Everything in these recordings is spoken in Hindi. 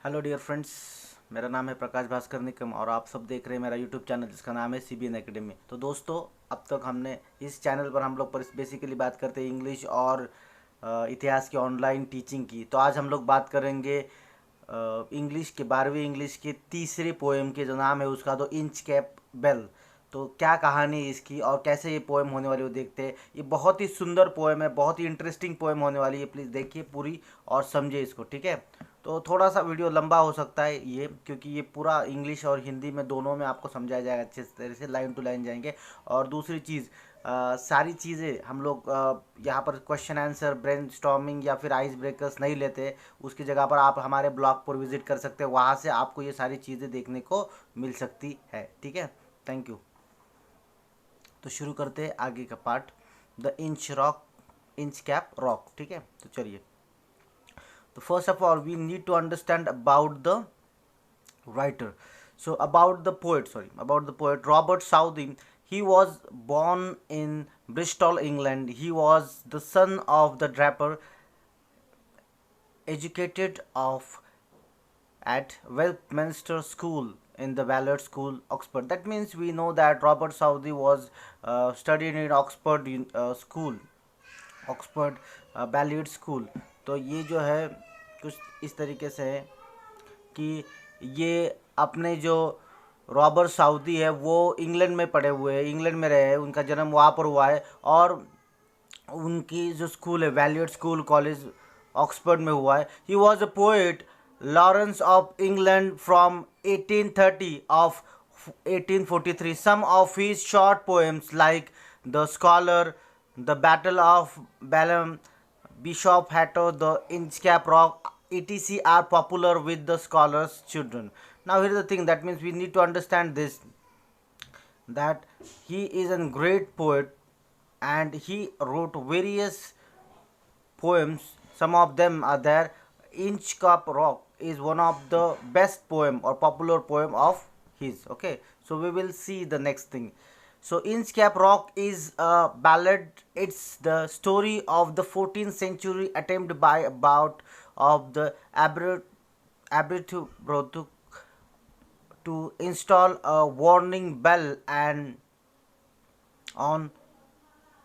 हेलो डियर फ्रेंड्स, मेरा नाम है प्रकाश भास्कर निकम और आप सब देख रहे हैं मेरा यूट्यूब चैनल जिसका नाम है CBN एकेडमी। तो दोस्तों, अब तक हमने इस चैनल पर हम लोग पर बेसिकली बात करते हैं इंग्लिश और इतिहास की ऑनलाइन टीचिंग की। तो आज हम लोग बात करेंगे इंग्लिश के 12वीं इंग्लिश के तीसरे पोएम के, जो नाम है उसका, तो इंच कैप बेल। तो क्या कहानी है इसकी और कैसे ये पोएम होने वाली, वो देखते हैं। ये बहुत ही सुंदर पोएम है, बहुत ही इंटरेस्टिंग पोएम होने वाली है। प्लीज़ देखिए पूरी और समझिए इसको, ठीक है। तो थोड़ा सा वीडियो लंबा हो सकता है ये, क्योंकि ये पूरा इंग्लिश और हिंदी में दोनों में आपको समझाया जाएगा, अच्छे तरह से लाइन टू लाइन जाएंगे। और दूसरी चीज़, सारी चीज़ें हम लोग यहाँ पर क्वेश्चन आंसर, ब्रेन स्टॉर्मिंग या फिर आइस ब्रेकर्स नहीं लेते। उसकी जगह पर आप हमारे ब्लॉग पर विजिट कर सकते हैं, वहाँ से आपको ये सारी चीज़ें देखने को मिल सकती है, ठीक है। Thank you. तो शुरू करते हैं आगे का part, the Inchcape rock, ठीक है। तो चलिए, तो first of all we need to understand about the writer. So about the poet Robert Southey. He was born in Bristol, England. He was the son of the draper, educated of at Westminster School in the Ballard School, Oxford. That means we know that Robert Southey was studied in Oxford school, Oxford Balliol school. तो ये जो है कुछ इस तरीके से है कि ये अपने जो रॉबर्ट साउदी है वो इंग्लैंड में पढ़े हुए हैं, इंग्लैंड में रहे हैं, उनका जन्म वहाँ पर हुआ है। और उनकी जो स्कूल है बैलियड स्कूल कॉलेज ऑक्सफोर्ड में हुआ है। He was a poet Lawrence of England from 1830 of 1843. Some of his short poems like The Scholar, The Battle of Balaam, Bishop Hatto, The Inchcape Rock, etc. are popular with the scholars' children. Now here is the thing, that means we need to understand this, that he is a great poet and he wrote various poems. Some of them are there. Inchcape Rock is one of the best poem or popular poem of his. Okay, so we will see the next thing. So Inchcape Rock is a ballad. It's the story of the 14th century attempt by about of the Abritu to install a warning bell and on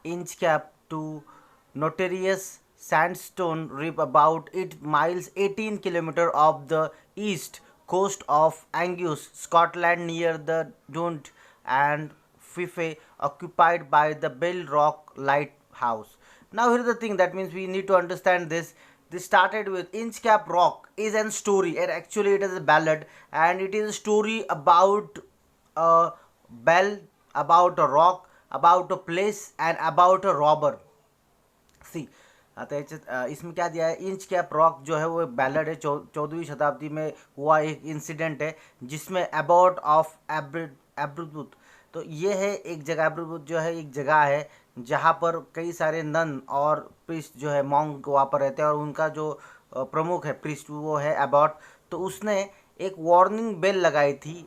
Inchcape to notorious sandstone reef about 8 miles 18 kilometers off the east coast of Angus, Scotland, near the Dund and Fife, occupied by the Bell Rock Lighthouse. Now here is the thing, that means we need to understand this. This started with Inchcape Rock is a story, and actually it is a ballad, and it is a story about a bell, about a rock, about a place and about a robber. सी आता है इसमें क्या दिया है, इंच कैप रॉक जो है वो एक बैलड है, 14वीं शताब्दी में हुआ एक इंसिडेंट है जिसमें अबाउट ऑफ एब्रुबुत। तो ये है एक जगह, एब्रुबुत जो है एक जगह है जहाँ पर कई सारे नन और प्रिस्ट जो है मॉन्क वहाँ पर रहते हैं, और उनका जो प्रमुख है प्रिस्ट वो है अबाउट। तो उसने एक वार्निंग बेल लगाई थी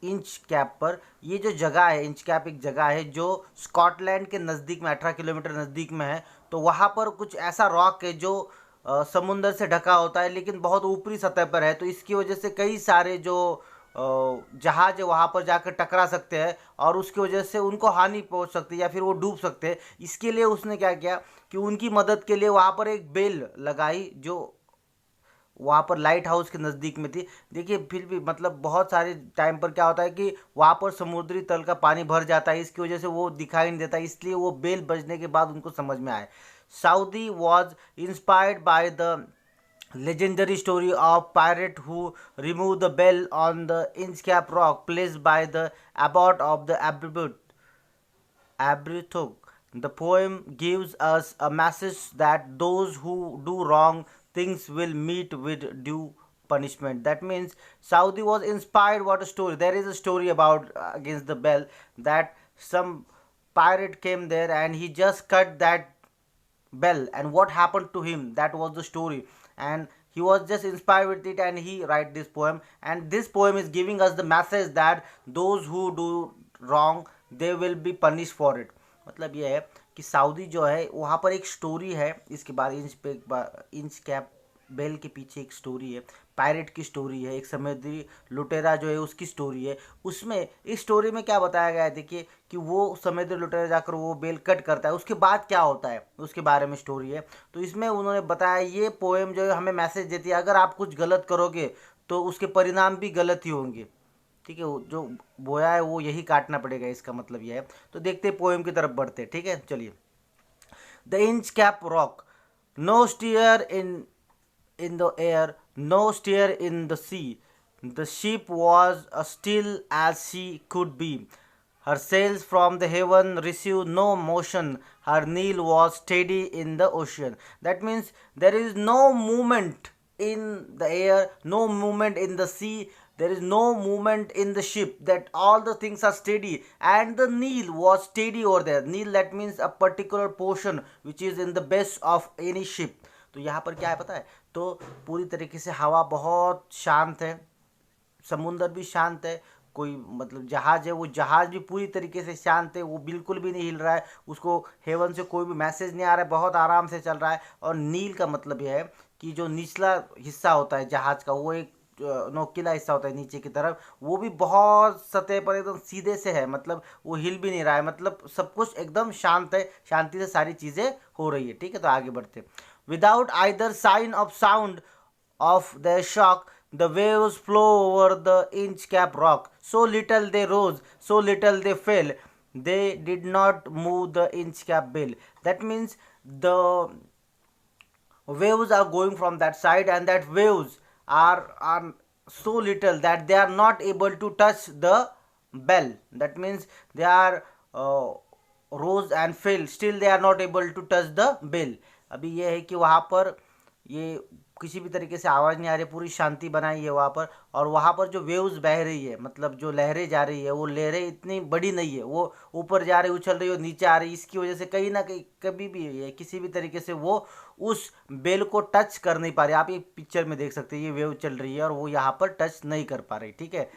इंच कैप पर। ये जो जगह है, इंच कैप एक जगह है जो स्कॉटलैंड के नज़दीक में 18 किलोमीटर नज़दीक में है। तो वहाँ पर कुछ ऐसा रॉक है जो समुंदर से ढका होता है लेकिन बहुत ऊपरी सतह पर है। तो इसकी वजह से कई सारे जो जहाज है वहाँ पर जाकर टकरा सकते हैं और उसकी वजह से उनको हानि पहुँच सकती है या फिर वो डूब सकते हैं। इसके लिए उसने क्या किया कि उनकी मदद के लिए वहाँ पर एक बेल लगाई जो वहाँ पर लाइट हाउस के नज़दीक में थी। देखिए फिर भी मतलब बहुत सारे टाइम पर क्या होता है कि वहाँ पर समुद्री तल का पानी भर जाता है, इसकी वजह से वो दिखाई नहीं देता, इसलिए वो बेल बजने के बाद उनको समझ में आए। Southey was inspired by the legendary story of pirate who removed the bell on the Inchcape rock placed by the abbot of the Abrithog. The poem gives us a message that those who do wrong things will meet with due punishment. That means Saudi was inspired. What a story! There is a story about against the bell, that some pirate came there and he just cut that bell, and what happened to him, that was the story. And he was just inspired with it and he write this poem, and this poem is giving us the message that those who do wrong they will be punished for it. मतलब ये है कि सऊदी जो है वहाँ पर एक स्टोरी है इसके बारे, इंच कैप बेल के पीछे एक स्टोरी है, पायरेट की स्टोरी है, एक समुद्री लुटेरा जो है उसकी स्टोरी है। उसमें इस स्टोरी में क्या बताया गया है, देखिए कि वो समुद्री लुटेरा जाकर वो बेल कट करता है, उसके बाद क्या होता है उसके बारे में स्टोरी है। तो इसमें उन्होंने बताया, ये पोएम जो है हमें मैसेज देती है, अगर आप कुछ गलत करोगे तो उसके परिणाम भी गलत ही होंगे, ठीक है। जो बोया है वो यही काटना पड़ेगा, इसका मतलब यह है। तो देखते पोएम की तरफ बढ़ते हैं, ठीक है, चलिए। The Inchcape rock, no steer in the air, no steer in the sea. The ship was as still as she could be. Her sails from the heaven received no motion. Her keel was steady in the ocean. That means there is no movement in the air, no movement in the sea, there is no movement in the ship, that all the things are steady, and the keel was steady over there. Keel, that means a particular portion which is in the base of any ship. तो यहाँ पर क्या है पता है, तो पूरी तरीके से हवा बहुत शांत है, समुंदर भी शांत है, कोई मतलब जहाज है वो जहाज भी पूरी तरीके से शांत है, वो बिल्कुल भी नहीं हिल रहा है, उसको हेवन से कोई भी मैसेज नहीं आ रहा है, बहुत आराम से चल रहा है। और नील का मतलब यह है कि जो निचला हिस्सा होता है जहाज का, वो एक नोकीला हिस्सा होता है नीचे की तरफ, वो भी बहुत सतह पर एकदम सीधे से है, मतलब वो हिल भी नहीं रहा है, मतलब सब कुछ एकदम शांत है, शांति से सारी चीज़ें हो रही है, ठीक है। तो आगे बढ़ते, without either sign of sound of their shock, the waves flow over the inch cap rock. So little they rose, so little they fell. They did not move the inch cap bill. That means the waves are going from that side, and that waves are so little that they are not able to touch the bell. That means they are rose and fell, still they are not able to touch the bell. अभी ये है कि वहाँ पर ये किसी भी तरीके से आवाज़ नहीं आ रही, पूरी शांति बनाई है वहाँ पर। और वहाँ पर जो वेव्स बह रही है, मतलब जो लहरें जा रही है, वो लहरें इतनी बड़ी नहीं है, वो ऊपर जा रही, उछल रही और नीचे आ रही, इसकी वजह से कहीं ना कहीं कभी भी है किसी भी तरीके से वो उस बेल को टच कर नहीं पा रही। आप ये पिक्चर में देख सकते हैं, ये वेव चल रही है और वो यहाँ पर टच नहीं कर पा रही, ठीक है।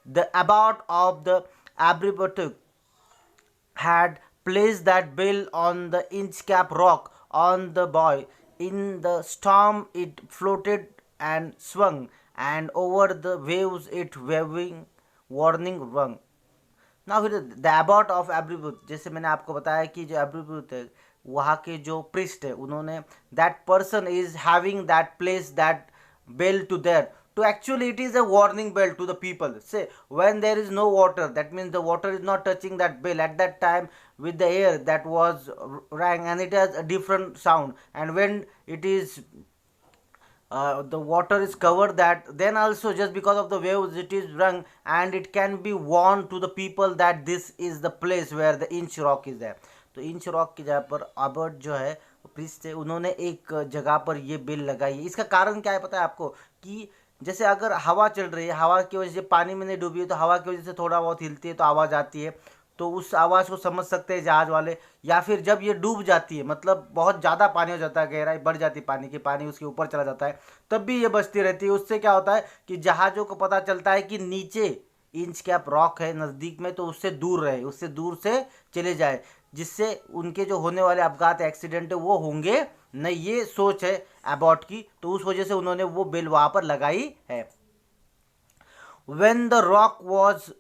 The abbot of the Aberbrothok had placed that bill on the inch cap rock on the buoy. In the storm it floated and swung, and over the waves it waving warning rung. ना फिर द अबाउट ऑफ एब्रीबूथ, जैसे मैंने आपको बताया कि जो एब्रीबूथ है वहाँ के जो प्रिस्ट है, उन्होंने that person is having that place that bell to that, to actually it is a warning bell to the people. Say when there is no water, that means the water is not touching that bell at that time, with the air that was rang, and it has a different sound. And when it is the water is covered, that then also just because of the waves it is rung, and it can be warned to the people that this is the place where the inch rock is there. तो इंच रॉक की जगह पर अबर्ट जो है प्रिस्ट है, उन्होंने एक जगह पर ये बेल लगाई है। इसका कारण क्या है पता है आपको, कि जैसे अगर हवा चल रही है, हवा की वजह से पानी में नहीं डूबी है, तो हवा की वजह से थोड़ा बहुत हिलती है तो आवाज़ आती है, तो उस आवाज़ को समझ सकते हैं जहाज़ वाले। या फिर जब ये डूब जाती है, मतलब बहुत ज़्यादा पानी हो जाता है, गहराई बढ़ जाती है पानी की, पानी उसके ऊपर चला जाता है, तब भी ये बचती रहती है। उससे क्या होता है कि जहाज़ों को पता चलता है कि नीचे इंच कैप रॉक है नज़दीक में, तो उससे दूर रहे, उससे दूर से चले जाए, जिससे उनके जो होने वाले अपघात एक्सीडेंट है वो होंगे नहीं। ये सोच है अबाउट की, तो उस वजह से उन्होंने वो बेल वहाँ पर लगाई है। When the rock was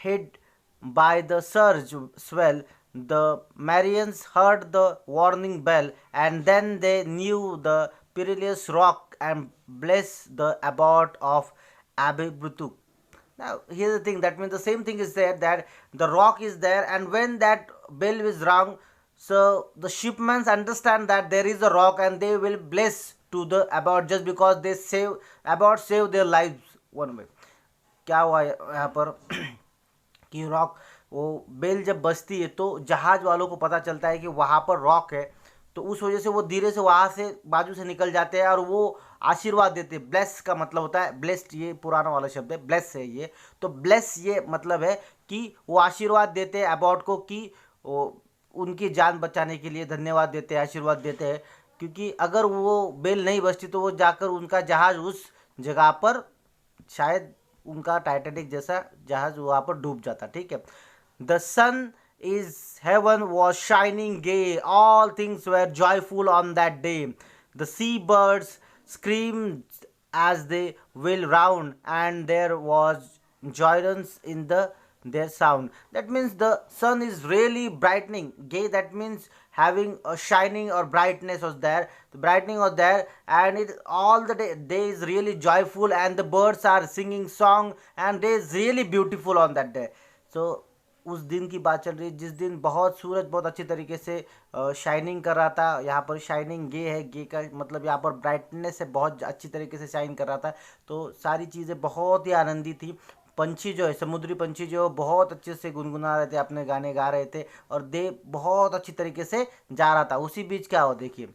hit by the surge swell, the Marians heard the warning bell, and then they knew the perilous rock and blessed the abbot of Abibutuk. Now here's the thing, that means the same thing is there, that the rock is there, and when that bell is rung, so the shipmen understand that there is a rock, and they will bless to the abbot just because they save their lives one way. क्या हुआ यहाँ पर कि रॉक, वो बेल जब बजती है तो जहाज वालों को पता चलता है कि वहाँ पर रॉक है, तो उस वजह से वो धीरे से वहाँ से बाजू से निकल जाते हैं और वो आशीर्वाद देते हैं। ब्लेस का मतलब होता है, ब्लेस्ड ये पुराना वाला शब्द है, ब्लेस है ये, तो ब्लेस ये मतलब है कि वो आशीर्वाद देते हैं अबाउट को, कि वो उनकी जान बचाने के लिए धन्यवाद देते हैं, आशीर्वाद देते हैं, क्योंकि अगर वो बेल नहीं बजती तो वो जाकर उनका जहाज उस जगह पर शायद उनका टाइटैनिक जैसा जहाज वहाँ पर डूब जाता, ठीक है। The sun is heaven was shining gay, all things were joyful on that day, the sea birds screamed as they wheeled round, and there was joyance in their sound. That means the sun is really brightening. Gay, that means having a shining or brightness was there. The brightening was there, and it all the day is really joyful, and the birds are singing song, and day is really beautiful on that day. So उस दिन की बात चल रही है जिस दिन बहुत सूरज बहुत अच्छी तरीके से शाइनिंग कर रहा था। यहाँ पर शाइनिंग गे है, गे का मतलब यहाँ पर ब्राइटनेस है, बहुत अच्छी तरीके से शाइन कर रहा था। तो सारी चीज़ें बहुत ही आनंदी थी। पंछी जो है, समुद्री पंछी जो बहुत अच्छे से गुनगुना रहे थे, अपने गाने गा रहे थे, और दे बहुत अच्छी तरीके से जा रहा था। उसी बीच क्या हुआ देखिए,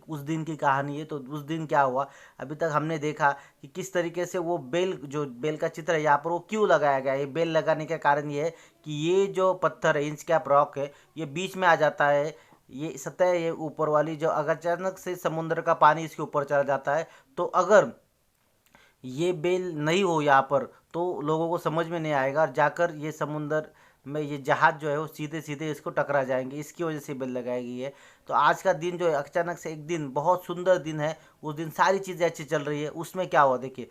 उस दिन की कहानी है। तो उस दिन क्या हुआ, अभी तक हमने देखा कि किस तरीके से वो बेल, जो बेल का चित्र है यहाँ पर वो क्यों लगाया गया है। ये बेल लगाने का कारण ये है कि ये जो पत्थर है, इंच कैप रॉक है, ये बीच में आ जाता है। ये सतह, ये ऊपर वाली जो, अगर अचानक से समुद्र का पानी इसके ऊपर चला जाता है, तो अगर ये बेल नहीं हो यहाँ पर, तो लोगों को समझ में नहीं आएगा, और जाकर ये समुंदर में ये जहाज जो है वो सीधे सीधे इसको टकरा जाएंगे। इसकी वजह से बेल लगाई गई है। तो आज का दिन जो है, अचानक से एक दिन, बहुत सुंदर दिन है। उस दिन सारी चीज़ें अच्छी चल रही है। उसमें क्या हुआ देखिए,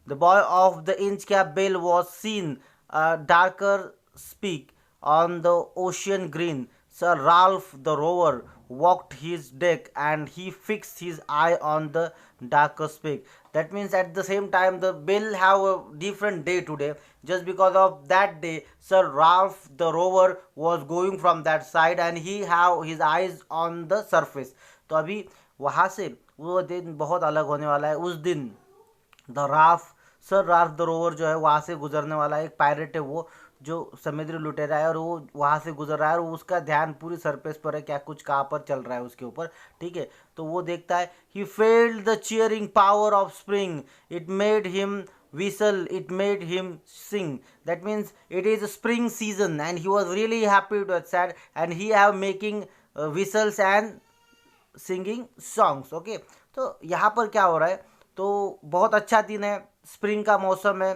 the buoy of the Inchcape bell was seen darker speck on the ocean green. Sir Ralph the rover walked his deck, and he fixed his eye on the darker speck. That means at the same time the bill have a different day today. Just because of that day, Sir Ralph the rover was going from that side, and he have his eyes on the surface. तो अभी वहाँ से वो दिन बहुत अलग होने वाला है। उस दिन the Ralph sir Ralph the Rover जो है वहाँ से गुजरने वाला है। एक पायरेट है वो, जो समुद्री लुटेरा है, और वो वहाँ से गुजर रहा है, और उसका ध्यान पूरी सरफेस पर है, क्या कुछ कहाँ पर चल रहा है उसके ऊपर। ठीक है, तो वो देखता है। He felt the cheering power of spring, it made him whistle, it made him sing. That means it is a spring season, and he was really happy to that, and he have making whistles and singing songs. Okay, तो यहाँ पर क्या हो रहा है, तो बहुत अच्छा दिन है, स्प्रिंग का मौसम है,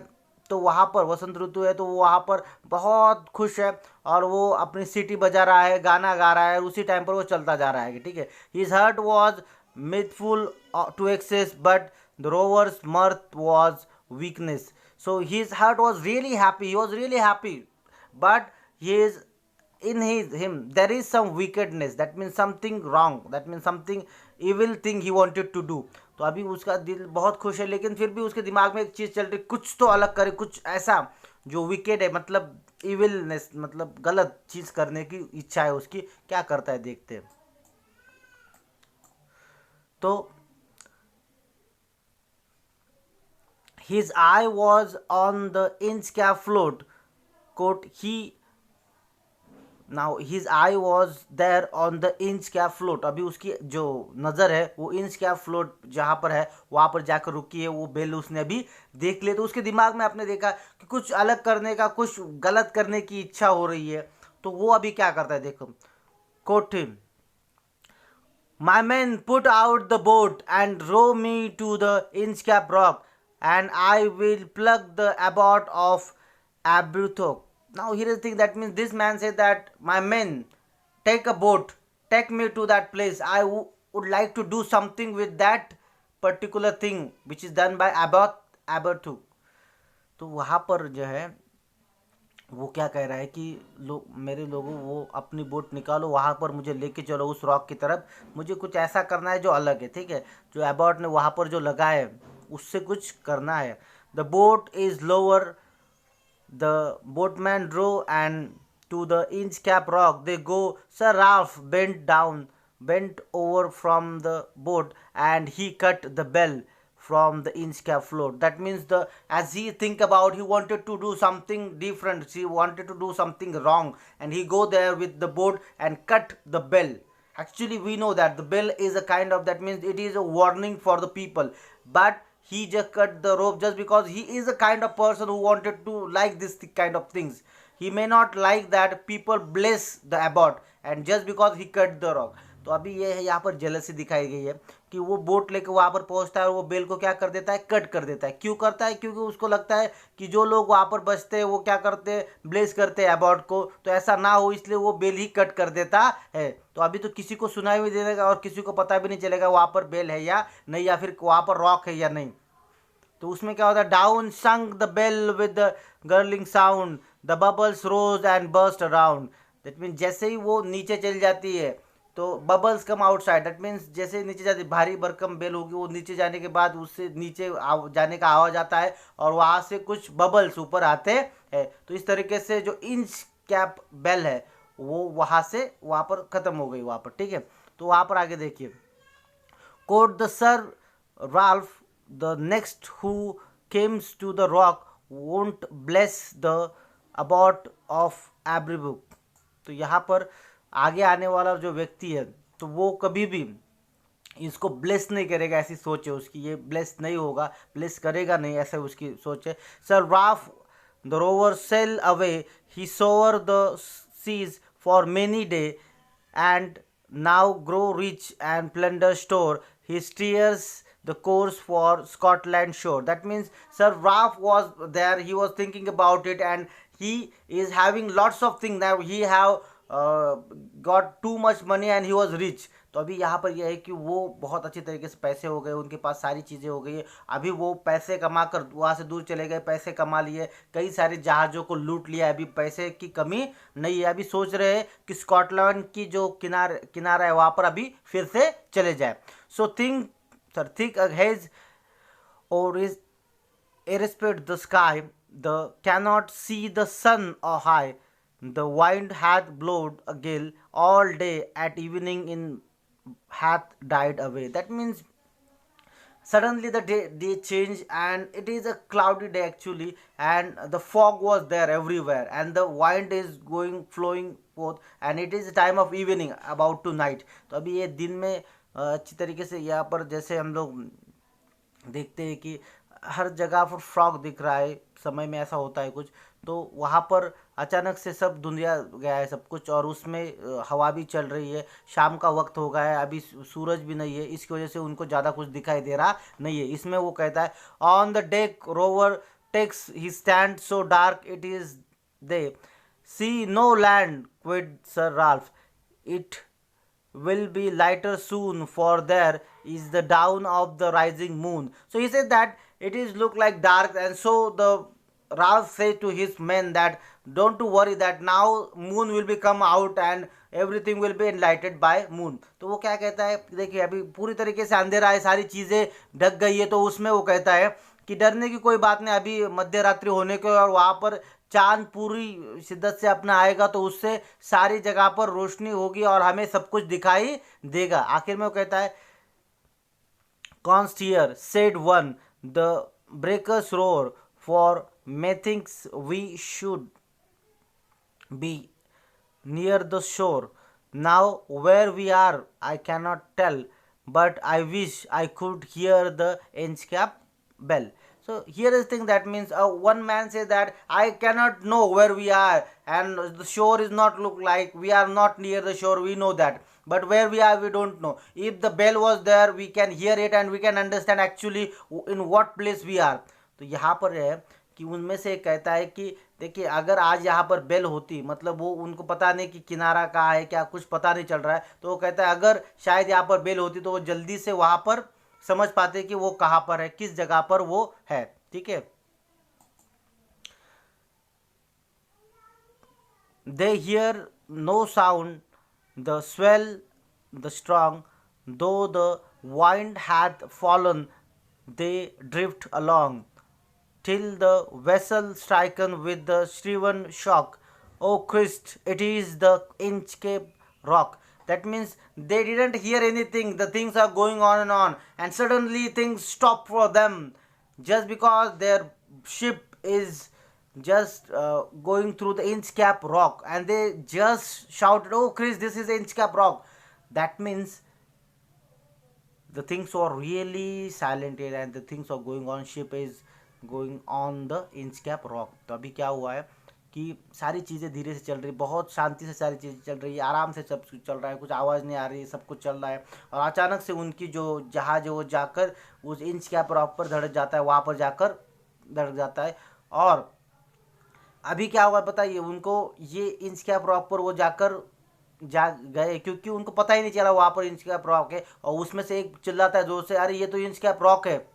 तो वहाँ पर वसंत ऋतु है, तो वो वहाँ पर बहुत खुश है, और वो अपनी सीटी बजा रहा है, गाना गा रहा है, उसी टाइम पर वो चलता जा रहा है। ठीक है, his heart was mirthful to excess, but the rover's mirth was wickedness. So his heart was really happy, he was really happy, but his in him there is some wickedness. That means something wrong, that means something evil thing he wanted to do. तो अभी उसका दिल बहुत खुश है, लेकिन फिर भी उसके दिमाग में एक चीज़ चल रही, कुछ तो अलग करे, कुछ ऐसा जो विकेड है, मतलब इविलनेस, मतलब गलत चीज़ करने की इच्छा है उसकी। क्या करता है देखते हैं। तो his eye was on the inch cap float quote he now his eye was there on the Inchcape float. अभी उसकी जो नज़र है वो इंच कैप फ्लोट जहाँ पर है वहाँ पर जाकर रुकी है। वो बेल उसने अभी देख लिया, तो उसके दिमाग में आपने देखा कि कुछ अलग करने का, कुछ गलत करने की इच्छा हो रही है। तो वो अभी क्या करता है देखो, quoth him, my man put out the boat and row me to the Inchcape rock and I will plug the abbot of Aberthook. Now here is the thing, that means this man said that my men, take a boat, take me to that place. I would like to do something with that particular thing which is done by abbot Aberthook. तो वहाँ पर जो है वो क्या कह रहा है कि मेरे लोगों, वो अपनी बोट निकालो, वहाँ पर मुझे लेके चलो उस रॉक की तरफ, मुझे कुछ ऐसा करना है जो अलग है। ठीक है, जो एबॉट ने वहाँ पर जो लगा है उससे कुछ करना है। The boat is lower, the boatman drew and to the Inchcape rock they go. Sir Ralph bent over from the boat, and he cut the bell from the inch cap float. That means as he think about, he wanted to do something different, he wanted to do something wrong, and he go there with the boat and cut the bell. Actually we know that the bell is a kind of, that means it is a warning for the people, but he just cut the rope just because he is a kind of person who wanted to like this kind of things. He may not like that people bless the abbot, and just because he cut the rock. तो अभी ये है, यहाँ पर जेलसी दिखाई गई है कि वो बोट लेके वहाँ पर पहुँचता है और वो बेल को क्या कर देता है, कट कर देता है। क्यों करता है? क्योंकि उसको लगता है कि जो लोग वहाँ पर बचते हैं वो क्या करते हैं, ब्लेस करते हैं अबॉट को, तो ऐसा ना हो इसलिए वो बेल ही कट कर देता है। तो अभी तो किसी को सुनाई भी देगा और किसी को पता भी नहीं चलेगा वहाँ पर बेल है या नहीं, या फिर वहाँ पर रॉक है या नहीं। तो उसमें क्या होता है, down sunk the bell with the gurgling sound, the bubbles rose and burst around. That means जैसे ही वो नीचे चली जाती है तो bubbles come outside. That means जैसे नीचे जाती, भारी भरकम बेल होगी, वो नीचे जाने के बाद उससे नीचे जाने का आवाज आता है और वहाँ से कुछ बबल्स ऊपर आते हैं। तो इस तरीके से जो इंच कैप बेल है वो वहाँ से वहाँ पर ख़त्म हो गई वहाँ पर, ठीक है। तो वहाँ पर आगे देखिए, quote the Sir Ralph, the next who comes to the rock won't bless the abbot of Abbeybook। तो यहाँ पर आगे आने वाला जो व्यक्ति है तो वो कभी भी इसको ब्लेस नहीं करेगा, ऐसी सोच है उसकी, ये ब्लेस नहीं होगा, ब्लेस करेगा नहीं, ऐसा उसकी सोच है। Sir Ralph the Rover sail away, he scoured the seas for many day and now grow rich and plunder store. He steers the course for Scotland shore. That means Sir Ralph was there. He was thinking about it, and he is having lots of things. Now he have uh, got too much money and he was rich. तो अभी यहाँ पर यह है कि वो बहुत अच्छी तरीके से पैसे हो गए, उनके पास सारी चीज़ें हो गई है। अभी वो पैसे कमा कर वहाँ से दूर चले गए, पैसे कमा लिए, कई सारे जहाज़ों को लूट लिया, अभी पैसे की कमी नहीं है। अभी सोच रहे हैं कि स्कॉटलैंड की जो किनारा है वहाँ पर अभी फिर से चले जाए। So think sir thick hedge और is irrespect the sky, the cannot see the sun or high. The wind hath blown a gale all day, at evening in hath died away. That means suddenly the day changed and it is a cloudy day actually, and the fog was there everywhere and the wind is going flowing forth, and it is time of evening about to night। तो अभी ये दिन में अच्छी तरीके से यहाँ पर जैसे हम लोग देखते हैं कि हर जगह पर फ्रॉग दिख रहा है, समय में ऐसा होता है कुछ, तो वहाँ पर अचानक से सब धुंधिया गया है सब कुछ, और उसमें हवा भी चल रही है, शाम का वक्त हो गया है, अभी सूरज भी नहीं है, इसकी वजह से उनको ज़्यादा कुछ दिखाई दे रहा नहीं है। इसमें वो कहता है, on the deck Rover takes he stand so dark it is they, see no land quoth sir Ralph, it will be lighter soon, for there is the dawn of the rising moon। So he said that it is look like dark, and so the Ralph said to his men that don't to worry, that now moon will be come out and everything will be enlightened by moon। तो वो क्या कहता है, देखिए अभी पूरी तरीके से अंधेरा है, सारी चीज़ें ढक गई है, तो उसमें वो कहता है कि डरने की कोई बात नहीं, अभी मध्य रात्रि होने के और वहाँ पर चांद पूरी शिद्दत से अपना आएगा तो उससे सारी जगह पर रोशनी होगी और हमें सब कुछ दिखाई देगा। आखिर में वो कहता है, canst hear said one, the breakers roar, for methinks we should be near the shore now, where we are I cannot tell, but I wish I could hear the inchcape bell। So here is the thing, that means one man says that I cannot know where we are and the shore is not look like, we are not near the shore, we know that, but where we are we don't know। If the bell was there we can hear it and we can understand actually in what place we are। तो यहाँ पर है कि उनमें से एक कहता है कि देखिए अगर आज यहाँ पर बेल होती, मतलब वो उनको पता नहीं कि किनारा कहाँ है, क्या कुछ पता नहीं चल रहा है, तो वो कहता है अगर शायद यहाँ पर बेल होती तो वो जल्दी से वहाँ पर समझ पाते कि वो कहाँ पर है, किस जगह पर वो है, ठीक है। They hear no sound, the swell the strong, though the wind hath fallen, they drift along till the vessel striken with the shriven shock. O Christ, it is the inchcape rock। That means they didn't hear anything, the things are going on, and suddenly things stop for them just because their ship is just going through the inchcape rock, and they just shouted, oh Christ, this is inchcape rock। That means the things were really silent here and the things are going on, ship is going on the inchcape rock। तो अभी क्या हुआ है कि सारी चीज़ें धीरे से चल रही, बहुत शांति से सारी चीज़ें चल रही है, आराम से सब कुछ चल रहा है, कुछ आवाज़ नहीं आ रही है, सब कुछ चल रहा है। और अचानक से उनकी जो जहाज है वो जाकर उस इंच के प्रॉपर धड़क जाता है, वहाँ पर जाकर धड़क जाता है। और अभी क्या होगा बताइए, उनको ये इंच क्या प्रॉपर वो जाकर जा गए, क्योंकि उनको पता ही नहीं चला वहाँ पर इंच क्या प्रॉक है। और उसमें से एक चिल्लाता है जोर से, अरे ये तो इंच क्या प्रॉक है।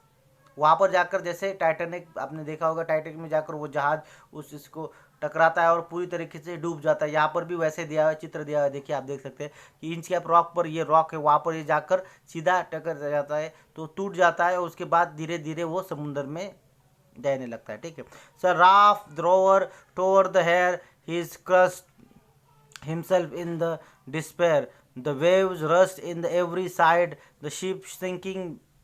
वहाँ पर जाकर जैसे टाइटैनिक आपने देखा होगा, टाइटैनिक में जाकर वो जहाज उस इसको टकराता है और पूरी तरीके से डूब जाता है। यहाँ पर भी वैसे दिया हुआ है, चित्र दिया हुआ है, देखिए आप देख सकते हैं कि इंच कैप रॉक पर ये रॉक है, वहाँ पर ये जाकर सीधा टकर जाता है तो टूट जाता है। और उसके बाद धीरे धीरे वो समुद्र में जाने लगता है। ठीक है sir, Ralph the rover tore the hair his curst himself in the despair. The waves rushed in the every side, the ship sinking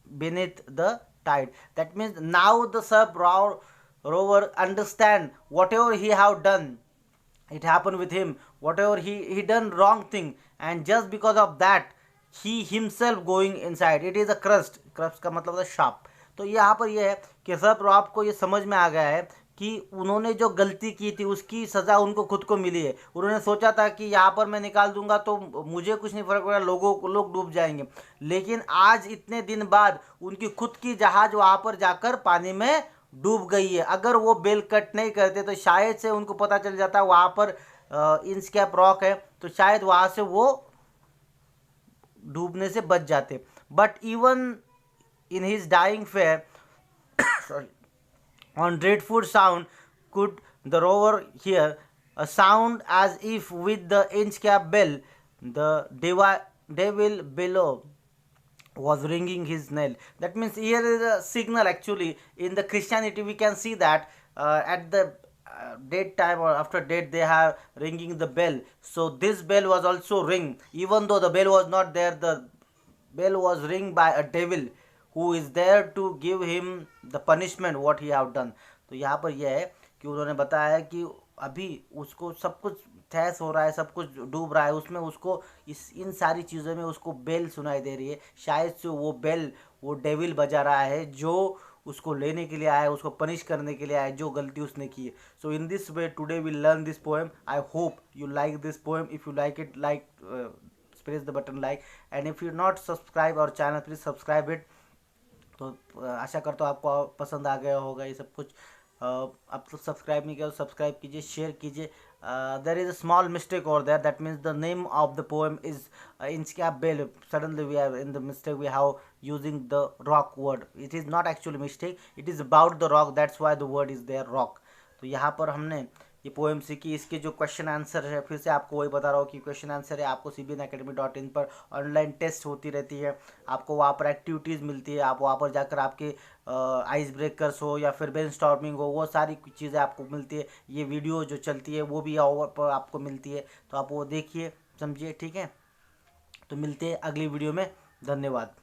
beneath the tide. That means now the rover understand whatever he have done, it happened with him, whatever he done wrong thing, and just because of that he himself going inside. It is a crust का मतलब है शाप। तो यहाँ पर यह है कि सब रॉब को ये समझ में आ गया है कि उन्होंने जो गलती की थी उसकी सज़ा उनको खुद को मिली है। उन्होंने सोचा था कि यहाँ पर मैं निकाल दूंगा तो मुझे कुछ नहीं फर्क पड़ेगा, लोग डूब जाएंगे। लेकिन आज इतने दिन बाद उनकी खुद की जहाज वहाँ पर जाकर पानी में डूब गई है। अगर वो बेल कट नहीं करते तो शायद से उनको पता चल जाता वहाँ पर इंच कैप रॉक है, तो शायद वहाँ से वो डूबने से बच जाते। But even in his dying fear on dreadful sound could the rover hear, a sound as if with the inch cap bell the devil below was ringing his knell. That means here is a signal. Actually in the Christianity we can see that at the dead time or after death they have ringing the bell. So this bell was also ring, even though the bell was not there, the bell was ring by a devil who is there to give him the punishment what he have done. तो यहाँ पर यह है कि उन्होंने बताया कि अभी उसको सब कुछ तहस हो रहा है, सब कुछ डूब रहा है, उसमें उसको इन सारी चीज़ों में उसको बेल सुनाई दे रही है। शायद से वो बेल वो डेविल बजा रहा है जो उसको लेने के लिए आया है, उसको पनिश करने के लिए आया है जो गलती उसने की है। So in this way today we learn this poem. I hope you like this poem. If you like it, like press the button like, and if you not subscribe our channel please subscribe it. तो आशा करता हूँ आपको पसंद आ गया होगा ये सब कुछ। आप तो सब्सक्राइब नहीं किया तो सब्सक्राइब कीजिए, शेयर कीजिए। There is a small mistake और there, that means the name of the poem is Inchcape bell. Suddenly we are in the mistake, we have using the rock word. It is not actually mistake, it is about the rock, that's why the word is there rock. तो यहाँ पर हमने ये पोएम सीखी। इसके जो क्वेश्चन आंसर है फिर से आपको वही बता रहा हूँ कि क्वेश्चन आंसर है आपको cbnacademy.in पर ऑनलाइन टेस्ट होती रहती है, आपको वहाँ पर एक्टिविटीज़ मिलती है, आप वहाँ पर जाकर आपके आइस ब्रेकर्स हो या फिर ब्रेन स्टॉर्मिंग हो, वो सारी चीज़ें आपको मिलती है। ये वीडियो जो चलती है वो भी पर आपको मिलती है, तो आप वो देखिए समझिए। ठीक है, तो मिलते हैं अगली वीडियो में। धन्यवाद।